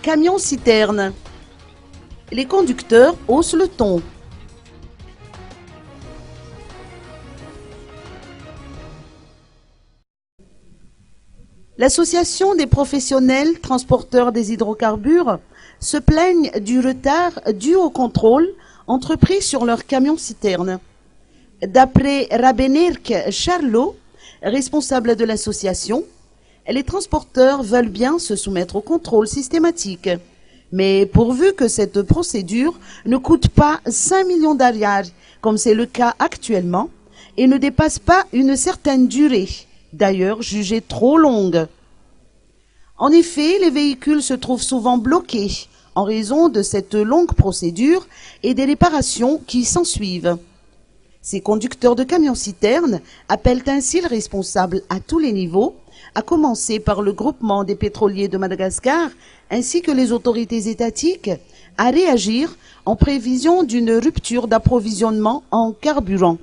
Camion-citerne. Les conducteurs haussent le ton. L'association des professionnels transporteurs des hydrocarbures se plaignent du retard dû au contrôle entrepris sur leurs camions-citernes. D'après Rabenirk Charlot, responsable de l'association, les transporteurs veulent bien se soumettre au contrôle systématique, mais pourvu que cette procédure ne coûte pas 5 millions d'ariars, comme c'est le cas actuellement, et ne dépasse pas une certaine durée, d'ailleurs jugée trop longue. En effet, les véhicules se trouvent souvent bloqués en raison de cette longue procédure et des réparations qui s'ensuivent. Ces conducteurs de camions-citernes appellent ainsi le responsable à tous les niveaux, à commencer par le groupement des pétroliers de Madagascar, ainsi que les autorités étatiques, à réagir en prévision d'une rupture d'approvisionnement en carburant.